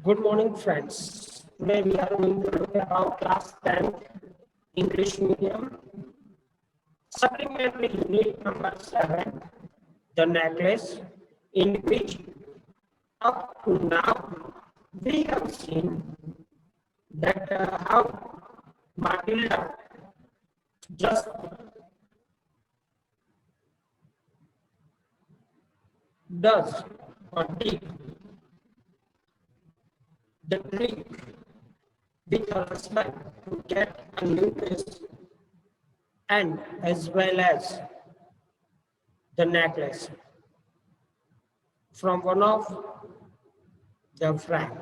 Good morning, friends. Today we are going to look about class 10 English medium supplementary unit number 7, the necklace, in which up to now we have seen that how Matilda just does or did the trick with her husband to get a new dress and as well as the necklace from one of their friend.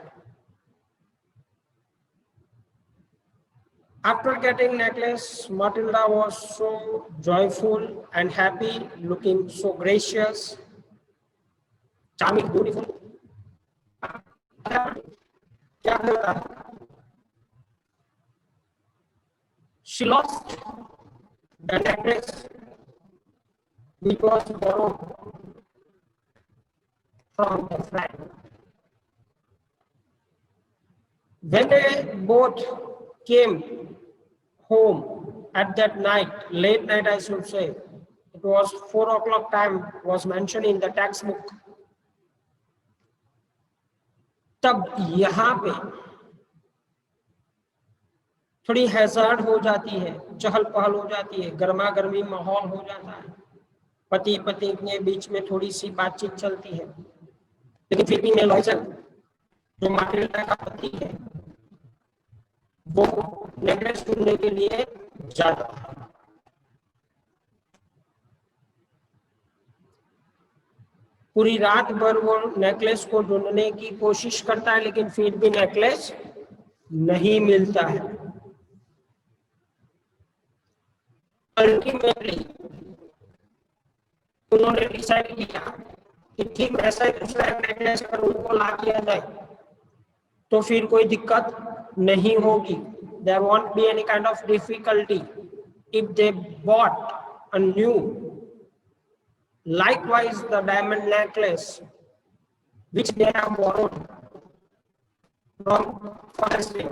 After getting necklace, Matilda was so joyful and happy, looking so gracious, charming, beautiful. She lost the necklace which was borrowed from the friend. When they both came home at that night, late night I should say, it was 4 o'clock time was mentioned in the textbook. तब यहाँ पे थोड़ी hazard हो जाती है, चहल पहल हो जाती है, गर्मा गर्मी माहौल हो जाता है, पति पत्नी के बीच में थोड़ी सी बातचीत चलती है, लेकिन फिर भी लॉयजर जो माटिल्डा का पति है वो नेकलेस ढूंढने के लिए जाता है। पूरी रात भर वो नेकलेस को ढूंढने की कोशिश करता है, लेकिन फिर भी नेकलेस नहीं मिलता है। अल्टीमेटली उन्होंने डिसाइड किया कि ठीक ऐसा ही दूसरा नेकलेस अगर उनको ला दिया जाए तो फिर कोई दिक्कत नहीं होगी। There won't be any kind of difficulty if they bought a new. Likewise, the diamond necklace which they have borrowed from Forrester.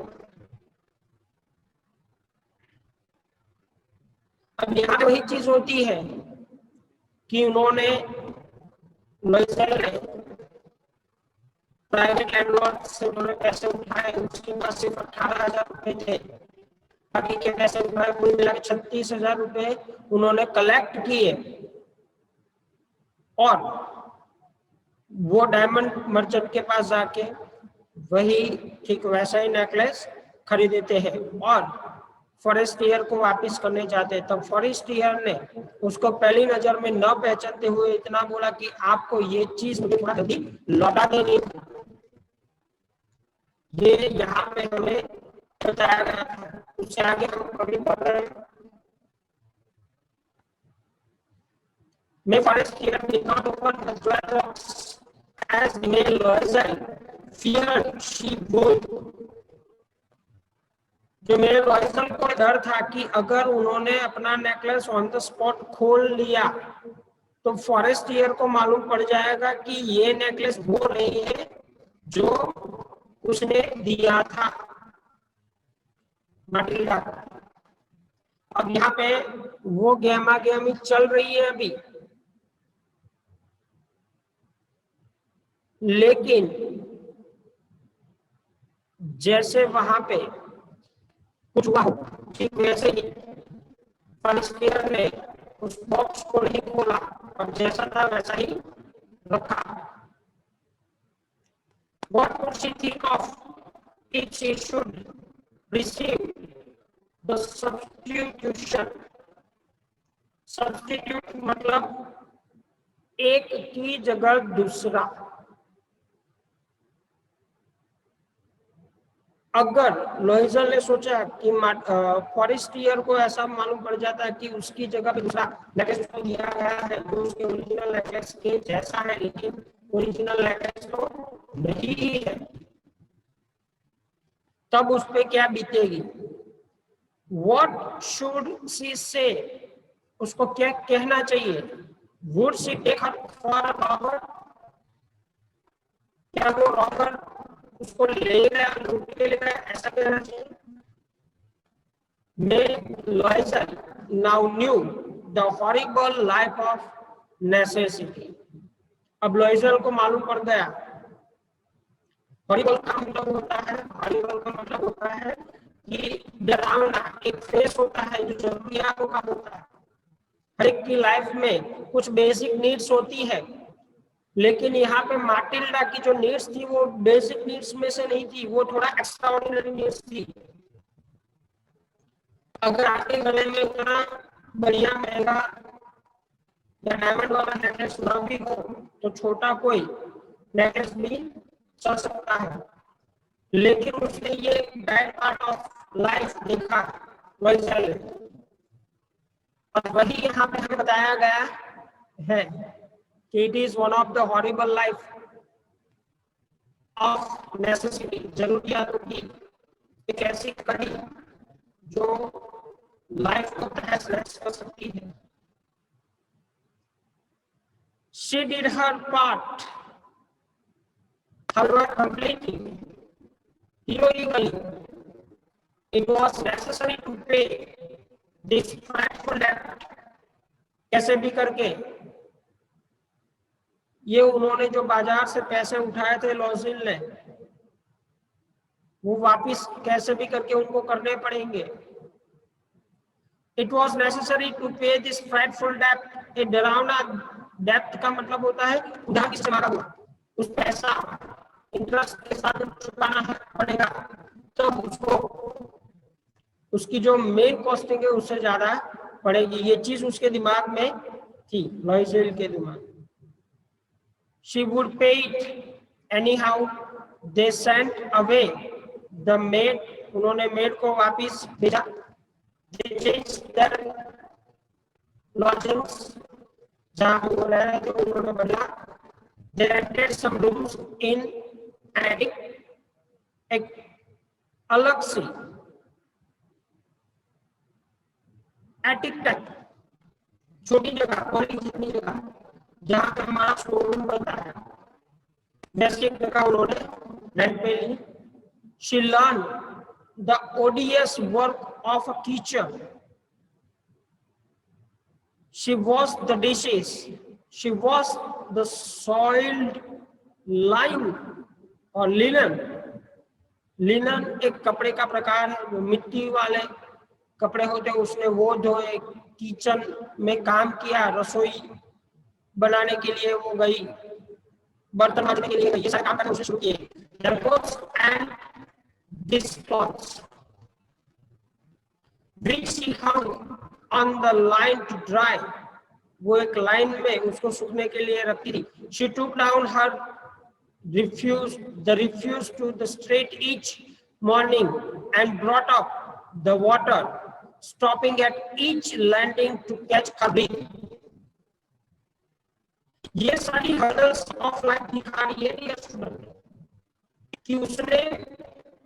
अब यहाँ वही चीज होती है कि उन्होंने प्राइवेट लैंडलॉर्ड से उन्होंने पैसे उठाए, उसके पास सिर्फ 18,000 रुपए थे, बाकी के पैसे उठाए कुल मिला के 36,000 रुपए उन्होंने कलेक्ट किए और वो डायमंड मर्चेंट के पास जाके वही ठीक वैसा ही नेकलेस खरीदते हैं और फॉरेस्टियर को वापस करने जाते हैं। तब फॉरेस्टियर ने उसको पहली नजर में न पहचानते हुए इतना बोला कि आपको ये चीज मुझे थोड़ा जल्दी लौटा देनी, ये यहाँ पे हमें बताया गया था, उससे आगे हम कभी बढ़ रहे हैं। May Forrestier did not open the jewel box as Mary Loisel feared she would. जो मेरे लॉयजल को डर था कि अगर उन्होंने अपना नेकलेस ऑन द स्पॉट खोल लिया तो फॉरेस्टियर को मालूम पड़ जाएगा कि ये नेकलेस वो नहीं है जो उसने दिया था माटिल्डा। अब यहाँ पे वो गेमा गेमी चल रही है अभी, लेकिन जैसे वहां पे कुछ हुआ ठीक वैसे ही फॉरेस्टियर ने उस बॉक्स को नहीं खोला और जैसा था वैसा ही रखा। What would she think of if she should receive the substitution? Substitute मतलब एक की जगह दूसरा। अगर लॉयजल ने सोचा कि फॉरेस्टियर को ऐसा मालूम पड़ जाता है कि उसकी जगह पे दूसरा नेकलेस उसको दिया गया है जो उसके ओरिजिनल नेकलेस के जैसा है, लेकिन ओरिजिनल नेकलेस तो नहीं है, तब उस पे क्या बीतेगी? What should she say? उसको क्या कहना चाहिए? Would she take her for a robber? क्या वो रॉबर उसको ले गया, लूट के ले गया, ऐसा कहना चाहिए। Loisel now knew the horrible life of necessity. अब लॉइजल को मालूम पड़ गया हॉरिबल का मतलब होता है, हॉरिबल का मतलब होता है कि डरावना, एक फेस होता है जो जरूरियातों का होता है। हर एक की लाइफ में कुछ बेसिक नीड्स होती है, लेकिन यहाँ पे माटिल्डा की जो नीड्स थी वो बेसिक नीड्स में से नहीं थी, वो थोड़ा एक्स्ट्रा ऑर्डिनरी नीड्स थी। अगर आपके गले में उतना बढ़िया महंगा या डायमंड वाला नेकलेस ना भी हो तो छोटा कोई नेकलेस भी चल सकता है, लेकिन उसने ये बैड पार्ट ऑफ लाइफ देखा वही, और वही यहाँ पे हमें बताया गया है कि it is one of the horrible life of necessity, जरूरियातों की एक ऐसी कड़ी जो लाइफ को तहस नहस कर सकती है। She did her part, however completely, heroically. It was necessary to pay this frightful debt. कैसे भी करके ये उन्होंने जो बाजार से पैसे उठाए थे लॉजिल ने, वो वापिस कैसे भी करके उनको करने पड़ेंगे। It was necessary to pay this frightful debt. ये डरावना डेप्थ का मतलब होता है उधार किससे मांगा हुआ, उस पैसा इंटरेस्ट के साथ चुकाना पड़ेगा, तो उसको उसकी जो मेन कॉस्टिंग है उससे ज्यादा पड़ेगी। ये चीज उसके दिमाग में थी, लॉइजल के दिमाग। She would pay it anyhow. They sent away the maid. उन्होंने मेड को वापिस भेजा। They changed their lodgings. जहाँ वो रह रहे थे उन्होंने बदला। They rented some rooms in an attic. एक अलग सी एटिक टाइप छोटी जगह, कॉलेज जितनी जगह जहाँ पे हमारा स्टोर रूम बनता है, वैसी एक जगह उन्होंने रेंट पे ली। She learned the odious work of a kitchen. She washed the dishes. She washed the soiled linen or linen. Linen एक कपड़े का प्रकार है, जो मिट्टी वाले कपड़े होते हैं, उसने वो धोए। किचन में काम किया, रसोई बनाने के लिए वो गई, बर्तन मांजने के लिए गई, ये सारे काम करना उसने शुरू किए। And this clothes which she hung on the line to dry. वो एक लाइन में उसको सूखने के लिए रखती थी। She took down her refuse to the street each morning and brought up the water, stopping at each landing to catch her breath. ये सारी hurdles of life दिखा रही है ये स्टूडेंट कि उसने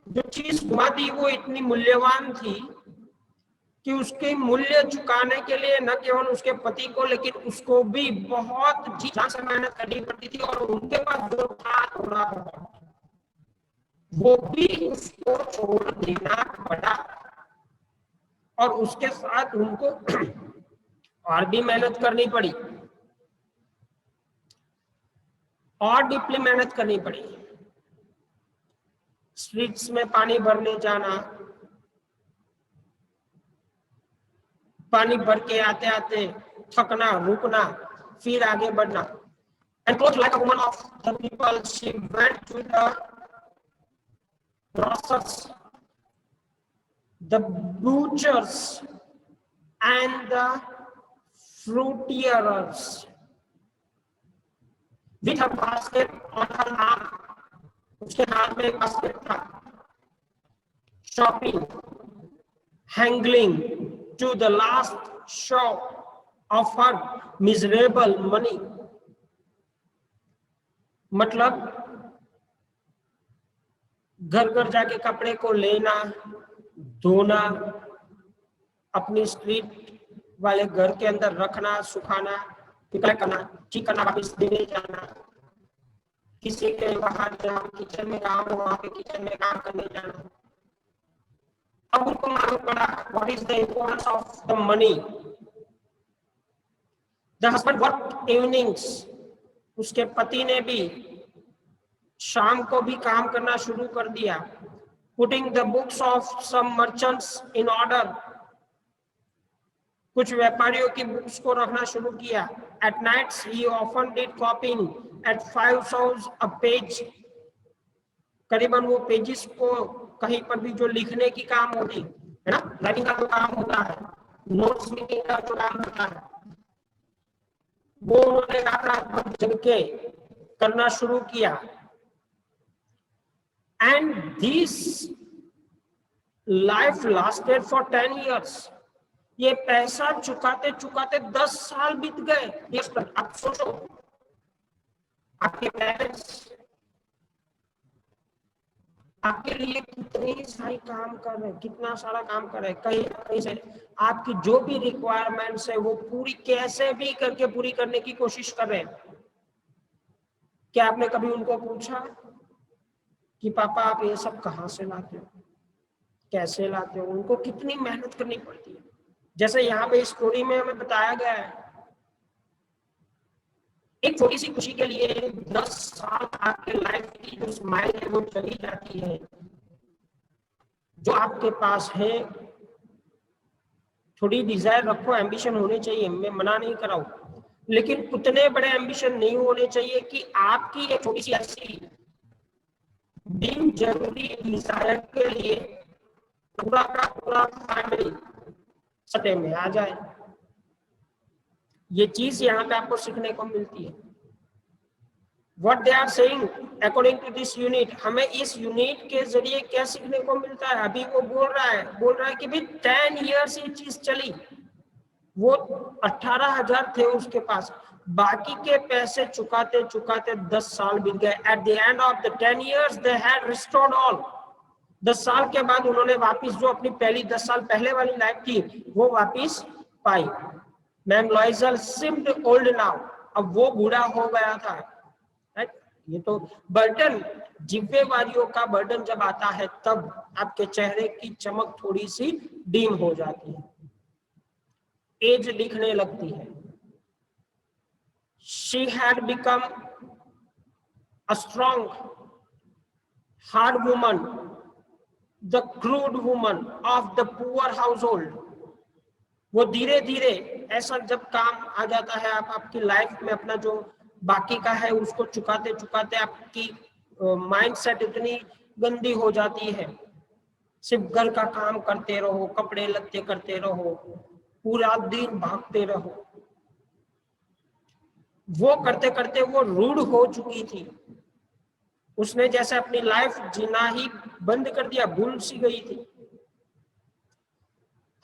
जो चीज घुमा दी वो इतनी मूल्यवान थी कि उसके मूल्य चुकाने के लिए न केवल उसके पति को, लेकिन उसको भी बहुत जी जान से मेहनत करनी पड़ती थी, और उनके पास जो था थोड़ा वो भी उसको छोड़ देना पड़ा, और उसके साथ उनको और भी मेहनत करनी पड़ी, और डीपली मेहनत करनी पड़ी। स्ट्रीट्स में पानी भरने जाना, पानी भर के आते आते थकना, रुकना, फिर आगे बढ़ना। And clothed like a woman of the people, she went to the grocers, the butchers, and the fruiterers with her basket on her arm. उसके हाथ में एक बास्केट था। Shopping, haggling to the last shop of her miserable money. मतलब घर घर जाके कपड़े को लेना, धोना, अपनी स्ट्रीट वाले घर के अंदर रखना, सुखाना, फिर करना, ठीक करना, वापस देने जाना। किसी के बाहर जहाँ किचन में काम हो वहां पे किचन में काम करने जाना। अब उनको मालूम पड़ा what is the importance of the money. The husband work evenings, उसके पति ने भी शाम को भी काम करना शुरू कर दिया। Putting the books of some merchants in order, कुछ व्यापारियों की बुक्स को रखना शुरू किया। At nights he often did copying at 5 sounds a page, करीबन वो पेजेस को कहीं पर भी जो लिखने की काम होती है ना, राइटिंग का जो काम होता है, नोट्स मेकिंग का जो काम होता है, वो उन्होंने रात रात भर जग के करना शुरू किया। And this life lasted for 10 years। ये पैसा चुकाते चुकाते 10 साल बीत गए। आप सोचो, आपके पेरेंट्स आपके लिए कितनी सारी काम कर रहे हैं, कितना सारा काम कर रहे हैं, कहीं ना कहीं से आपकी जो भी रिक्वायरमेंट्स है वो पूरी कैसे भी करके पूरी करने की कोशिश कर रहे हैं। क्या आपने कभी उनको पूछा कि पापा आप ये सब कहाँ से लाते हो, कैसे लाते हो? उनको कितनी मेहनत करनी पड़ती है। जैसे यहाँ पे स्टोरी में हमें बताया गया है, एक छोटी सी खुशी के लिए 10 साल आपके लाइफ की जो स्माइल है वो चली जाती है। जो आपके पास है, थोड़ी डिजायर रखो, एम्बिशन होने चाहिए, मैं मना नहीं कर रहा हूं, लेकिन उतने बड़े एम्बिशन नहीं होने चाहिए कि आपकी एक छोटी सी ऐसी बिन जरूरी डिजायर के लिए पूरा का पूरा फैमिली सटे में आ जाए। ये चीज यहाँ पे आपको सीखने को मिलती है। What they are saying according to this unit, हमें इस यूनिट के जरिए क्या सीखने को मिलता है? अभी वो बोल रहा है कि भाई 10 years ये चीज चली, वो 18,000 थे उसके पास, बाकी के पैसे चुकाते चुकाते 10 साल बीत गए। At the end of the 10 years they had restored all। 10 साल के बाद उन्होंने वापिस जो अपनी पहली 10 साल पहले वाली लाइफ थी वो वापिस पाई। Ma'am Loisel seemed old now, अब वो बूढ़ा हो गया था। ये तो बर्डन, जिम्मेवारियों का बर्डन जब आता है तब आपके चेहरे की चमक थोड़ी सी डीम हो जाती है, एज दिखने लगती है। She had become a strong, hard woman, the crude woman of the poor household। वो धीरे धीरे ऐसा जब काम आ जाता है, आप आपकी लाइफ में अपना जो बाकी का है उसको चुकाते चुकाते आपकी माइंड सेट इतनी गंदी हो जाती है, सिर्फ घर का काम करते रहो, कपड़े लत्ते करते रहो, पूरा दिन भागते रहो। वो करते करते वो रूड हो चुकी थी, उसने जैसे अपनी लाइफ जीना ही बंद कर दिया, भूल सी गई थी।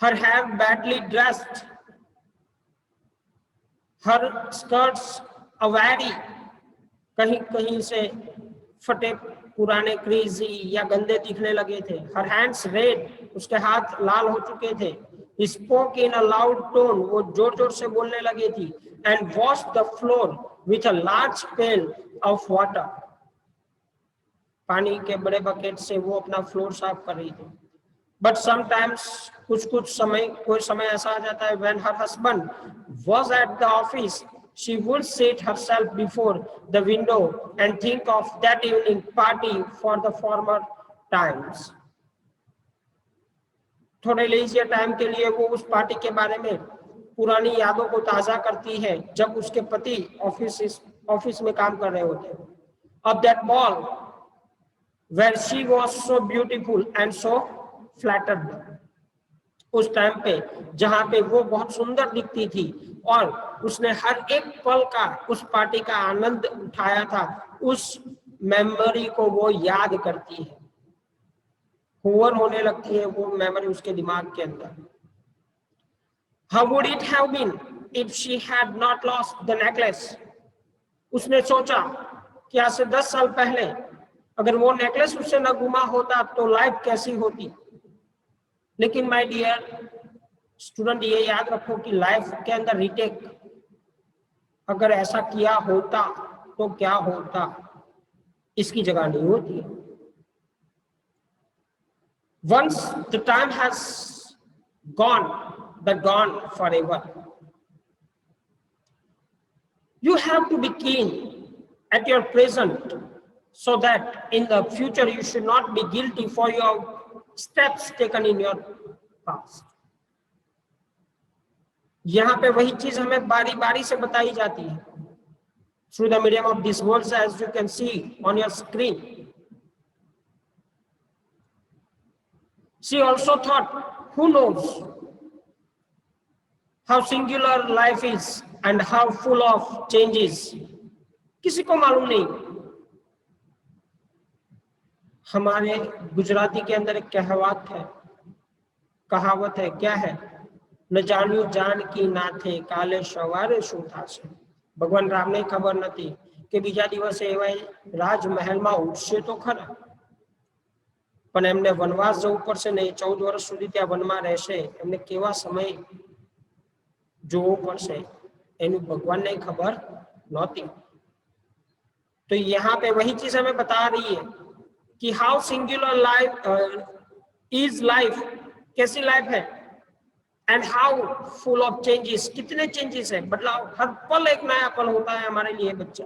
Her hair badly dressed, her skirts awry, कहीं कहीं से फटे पुराने क्रीजी या गंदे दिखने लगे थे। Her hands red, उसके हाथ लाल हो चुके थे। He spoke in a loud tone, वो जोर जोर से बोलने लगी थी। And washed the floor with a large pail of water, पानी के बड़े बकेट से वो अपना फ्लोर साफ कर रही थी। But sometimes कुछ समय, कोई समय ऐसा आ जाता है when her husband was at the office, she would sit herself before the window and think of that evening party for the former times। थोड़े लीजिए टाइम के लिए वो उस पार्टी के बारे में पुरानी यादों को ताजा करती है जब उसके पति ऑफिस में काम कर रहे होते। Of that ball where she was so beautiful and so flattered, उस टाइम पे जहां पे वो बहुत सुंदर दिखती थी और उसने हर एक पल का उस पार्टी का आनंद उठाया था, उस मेमोरी को वो याद करती है, होवर होने लगती है वो मेमोरी उसके दिमाग के अंदर। How would it have been if she had not lost the necklace? उसने सोचा कि आज से 10 साल पहले अगर वो नेकलेस उससे न गुमा होता तो लाइफ कैसी होती। लेकिन माय डियर स्टूडेंट, ये याद रखो कि लाइफ के अंदर रिटेक अगर ऐसा किया होता तो क्या होता। इसकी जगह नहीं होती है। Once the time has gone, but gone forever. You have to be keen at your present so that in the future you should not be guilty for your steps taken in your past. यहाँ पे वही चीज हमें बारी बारी से बताई जाती है through the medium of these words, as you can see on your screen. She also thought, who knows how singular life is and how full of changes. किसी को मालूम नहीं। हमारे गुजराती के अंदर एक कहावत है, क्या है? न जान्यू जान की ना थे काले सवारे शू थाशे। भगवान राम ने खबर नथी કે બીજા દિવસે એવા રાજમહેલમાં ઉઠશે તો ખરા, પણ એમને વનવાસ જવું પડશે ને, 14 વર્ષ સુધી ત્યાં વનમાં રહેશે, એમને કેવા સમય જોવો પડશે એનું ભગવાનને ખબર નહોતી। तो यहाँ पे वही चीज हमें बता रही है कि how singular life is life, कैसी लाइफ है, and how full of changes, कितने चेंजेस है, बदलाव, हर पल एक नया पल होता है हमारे लिए। बच्चा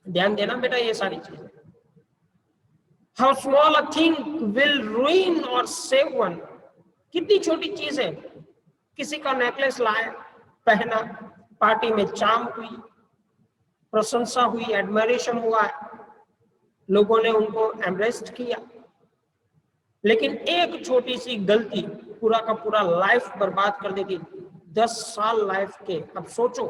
ध्यान देना बेटा ये सारी चीजें। How small a thing will रूइन और सेव वन, कितनी छोटी चीज है, किसी का नेकलेस लाया, पहना, पार्टी में चाम हुई, प्रशंसा हुई, एडमायरेशन हुआ, लोगों ने उनको एम्ब्रेस्ड किया, लेकिन एक छोटी सी गलती पूरा का पूरा लाइफ बर्बाद कर देगी। 10 साल लाइफ के, अब सोचो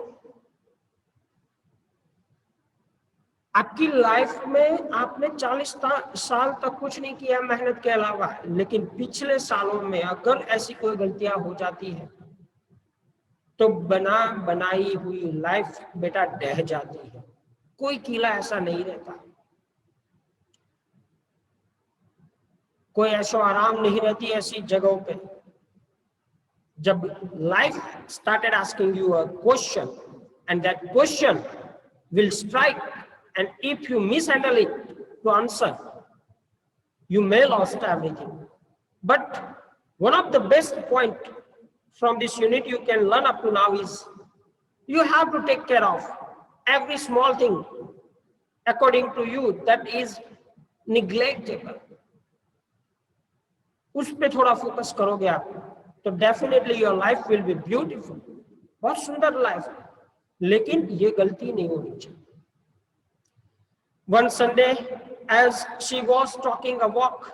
आपकी लाइफ में आपने 40 साल तक कुछ नहीं किया मेहनत के अलावा, लेकिन पिछले सालों में अगर ऐसी कोई गलतियां हो जाती है तो बनाई हुई लाइफ बेटा ढह जाती है। कोई किला ऐसा नहीं रहता, कोई ऐशो आराम नहीं रहती ऐसी जगहों पे। जब life started asking you a question and that question will strike, and if you mishandle it to answer, you may lost everything. But one of the best point from this unit you can learn up to now is you have to take care of every small thing according to you that is neglectable. उस पे थोड़ा focus करोगे आप तो definitely your life will be beautiful, बहुत सुंदर life, लेकिन ये गलती नहीं होनी चाहिए। One Sunday, as she was taking a walk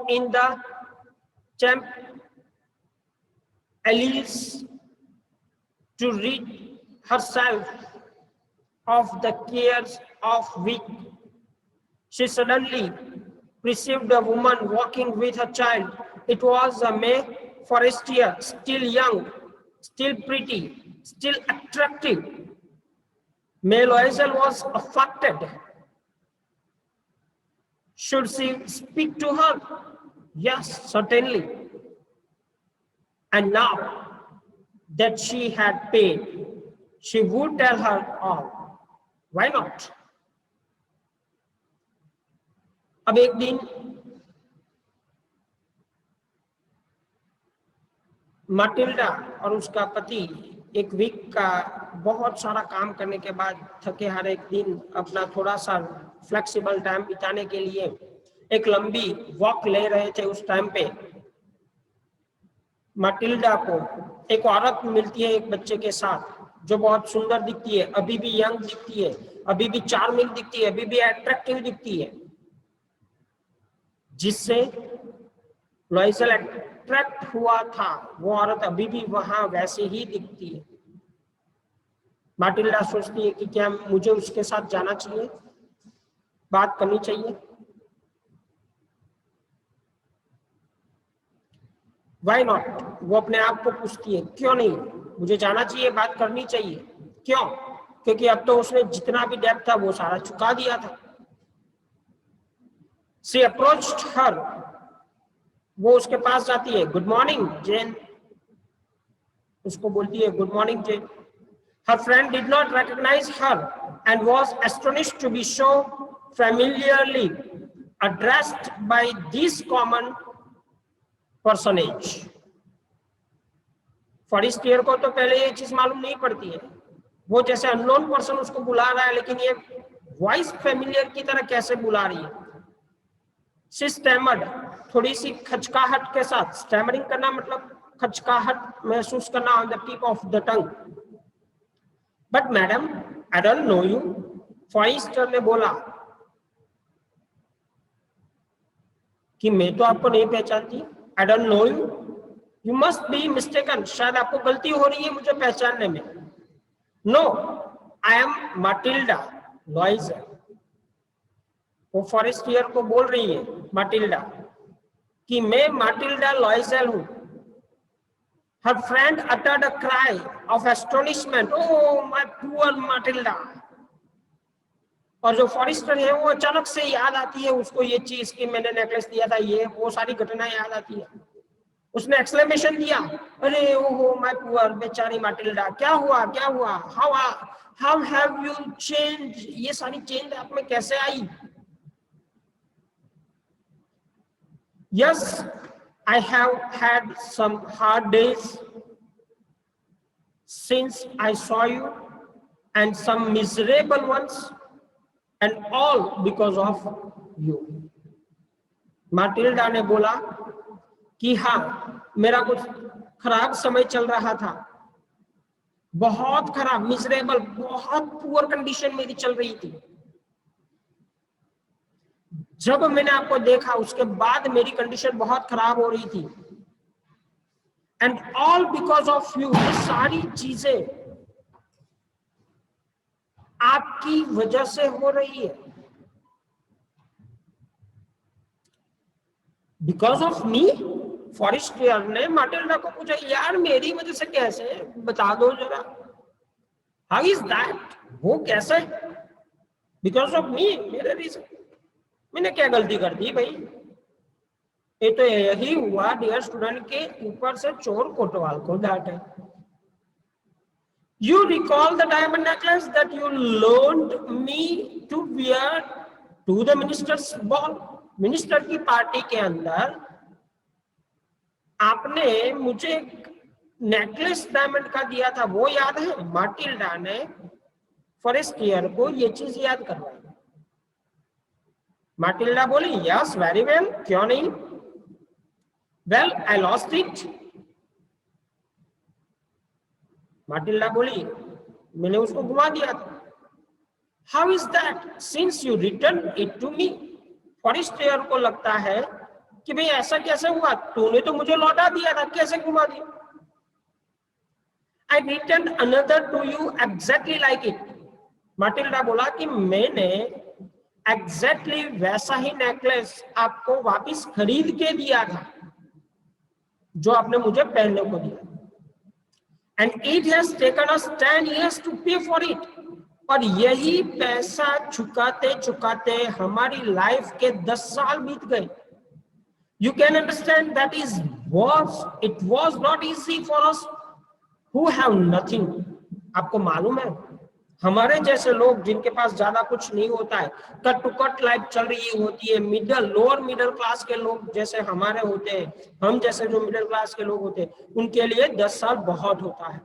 in the Champ Elise to rid herself of the cares of week, she suddenly perceived a woman walking with her child. It was a May Forestier, still young, still pretty, still attractive. May Loisel was affected. Should she speak to her? Yes, certainly. And now that she had paid, she would tell her all. Why not? अब एक दिन माटिल्डा और उसका पति एक week का बहुत सारा काम करने के बाद थके हारे एक दिन अपना थोड़ा सा फ्लेक्सिबल टाइम बिताने के लिए एक लंबी वॉक ले रहे थे। उस टाइम पे माटिल्डा को एक औरत मिलती है एक बच्चे के साथ जो बहुत सुंदर दिखती है, अभी भी यंग दिखती है, अभी भी चार्मिंग दिखती है, अभी भी अट्रैक्टिव दिखती है, जिससे लॉइसल अट्रैक्ट हुआ था। वो औरत अभी भी वहां वैसे ही दिखती है। माटिल्डा सोचती है कि क्या मुझे उसके साथ जाना चाहिए, बात करनी चाहिए। Why not? वो अपने आप को पूछती है क्यों नहीं, मुझे जाना चाहिए, बात करनी चाहिए। क्यों? क्योंकि अब तो उसने जितना भी डेब्ट था वो सारा चुका दिया था। She approached her. वो उसके पास जाती है। गुड मॉर्निंग जेन, उसको बोलती है good morning Jane. Her friend did not recognize her and was astonished to be so familiarly addressed by this common personage. Forestier को तो पहले ये चीज मालूम नहीं पड़ती है, वो जैसे अननोन पर्सन उसको बुला रहा है, लेकिन ये वॉइस फेमिलियर की तरह कैसे बुला रही है. शी स्टैमर्ड, थोड़ी सी खचकाहट के साथ. स्टैमरिंग करना मतलब खचकाहट महसूस करना on the tip of the tongue. But madam I don't know you, Forestier ने बोला कि मैं तो आपको नहीं पहचानती. I don't know you, you must be mistaken, शायद आपको गलती हो रही है मुझे पहचानने में. No, I am Matilda Loisel. वो फॉरेस्टियर को बोल रही है माटिल्डा कि मैं माटिल्डा लॉइजर हूं. Her friend uttered a cry of astonishment. Oh, my poor Matilda. और जो फॉरेस्टर है वो अचानक से याद आती है उसको ये चीज कि मैंने नेकलेस दिया था, ये वो सारी घटनाएं याद आती है. उसने एक्सक्लेमेशन दिया, अरे ओहो माय पुअर बेचारी माटिल्डा, क्या हुआ क्या हुआ, हाउ हैव यू चेंज, ये सारी चेंज आप में कैसे आई. Yes, I have had some hard days since I saw you, and some miserable ones, and all because of you. माटिल्डा ने बोला कि हाँ, मेरा कुछ खराब समय चल रहा था, बहुत खराब, मिजरेबल, बहुत पुअर कंडीशन मेरी चल रही थी. जब मैंने आपको देखा उसके बाद मेरी कंडीशन बहुत खराब हो रही थी. And all because of you, ये सारी चीजें आपकी वजह से हो रही है. बिकॉज ऑफ मी, फॉरेस्टियर ने माटिल्डा को पूछा, यार मेरी वजह से कैसे, बता दो जरा. हाउ इज दैट, वो कैसे, बिकॉज ऑफ मी, मेरे रीजन, मैंने क्या गलती कर दी भाई. ये तो यही हुआ डियर स्टूडेंट के ऊपर से चोर कोतवाल को डांटे. You recall the diamond necklace that you loaned me to wear to the minister's ball. Minister की पार्टी के अंदर आपने मुझे नेकलेस डायमंड का दिया था, वो याद है. माटिल्डा ने फॉरेस्टियर को ये चीज याद करवाई. माटिल्डा बोली, यस वेरी वेल, क्यों नहीं. Well I lost it. Matilda बोली, मैंने उसको घुमा दिया था. How is that, since you return it to me. Forestier को लगता है कि भाई ऐसा कैसे हुआ, तूने तो मुझे लौटा दिया था, कैसे घुमा दिया. I return another to you exactly like it. Matilda बोला कि मैंने एग्जैक्टली वैसा ही नेकलेस आपको वापस खरीद के दिया था जो आपने मुझे पहनने को दिया. And it has taken us 10 years to pay for it. और यही पैसा चुकाते चुकाते हमारी लाइफ के 10 साल बीत गए. You can understand that it was not easy for us who have nothing. आपको मालूम है, हमारे जैसे लोग जिनके पास ज्यादा कुछ नहीं होता है, कट टू कट लाइफ चल रही होती है, लोअर मिडिल क्लास के लोग जैसे हमारे होते हैं, हम जैसे जो मिडिल क्लास के लोग होते हैं, उनके लिए 10 साल बहुत होता है.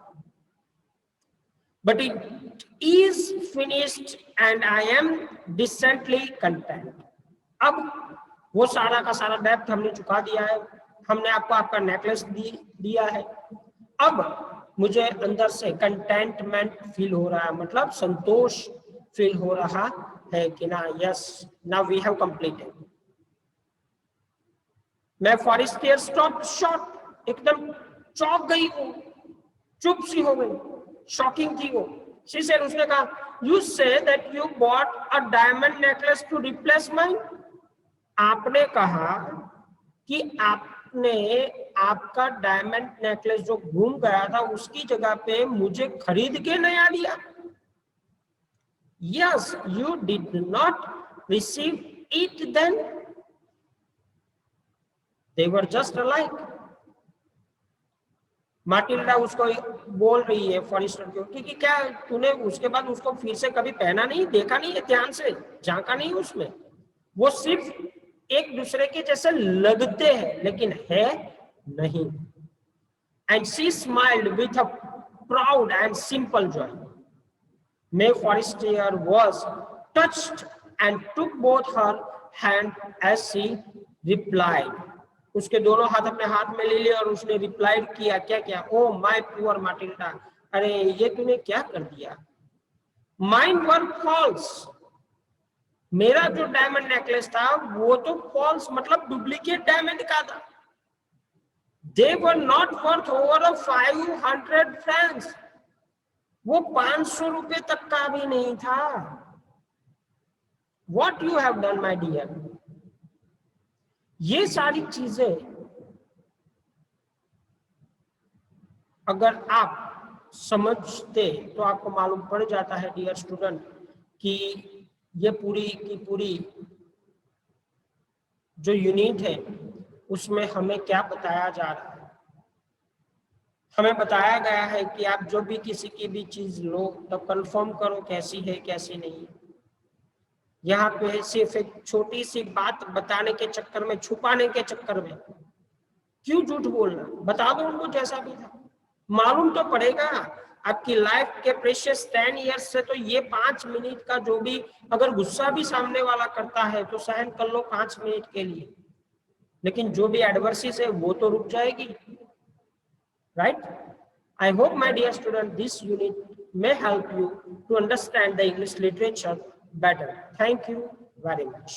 But it is finished and I am decently content. अब वो सारा का सारा डेब्ट हमने चुका दिया है, हमने आपको आपका नेकलेस दिया है. अब मुझे अंदर से कंटेंटमेंट फील हो रहा है, मतलब संतोष फील हो रहा है कि ना, yes now we have completed. मैं फॉरेस्टियर स्टॉप शॉर्ट, एकदम चौंक गई, वो चुप सी हो गई, शॉकिंग थी वो. शी सेड, उसने कहा, you say that you bought a diamond necklace to replace mine. आपने कहा कि आपने आपका डायमंड नेकलेस जो घूम गया था उसकी जगह पे मुझे खरीद के नया दिया. Yes, you did not receive it then, they were just alike. Matilda उसको बोल रही है फॉरेस्टर को कि क्या तूने उसके बाद उसको फिर से कभी पहना नहीं, देखा नहीं है, ध्यान से झांका नहीं उसमें, वो सिर्फ एक दूसरे के जैसे लगते हैं लेकिन है नहीं। And she smiled with a proud and simple Joy. May Forestier was touched and took both her hand as she replied. उसके दोनों हाथ अपने हाथ में ले लिए और उसने रिप्लाइड किया, क्या क्या? ओ माय पुअर माटिल्डा, अरे ये तूने क्या कर दिया? माइन वर फॉल्स, मेरा जो डायमंड नेकलेस था वो तो फॉल्स मतलब डुप्लीकेट डायमंड का था। They were not worth over 500 francs, वो 500 रुपए तक का भी नहीं था। What you have done, my dear? ये सारी चीजें अगर आप समझते तो आपको मालूम पड़ जाता है डियर स्टूडेंट कि ये पूरी की पूरी जो यूनिट है उसमें हमें क्या बताया जा रहा है। हमें बताया गया है कि आप जो भी किसी की भी चीज लो तो कंफर्म करो कैसी है कैसी नहीं है। यहाँ पे सिर्फ एक छोटी सी बात बताने के चक्कर में, छुपाने के चक्कर में क्यों झूठ बोलना, बता दो उनको जैसा भी था। मालूम तो पड़ेगा आपकी लाइफ के प्रेशियस 10 इयर्स से, तो ये 5 मिनट का जो भी अगर गुस्सा भी सामने वाला करता है तो सहन कर लो 5 मिनट के लिए, लेकिन जो भी एडवर्सिस है वो तो रुक जाएगी, right? I hope, my dear student, this unit may help you to understand the English literature better. Thank you very much.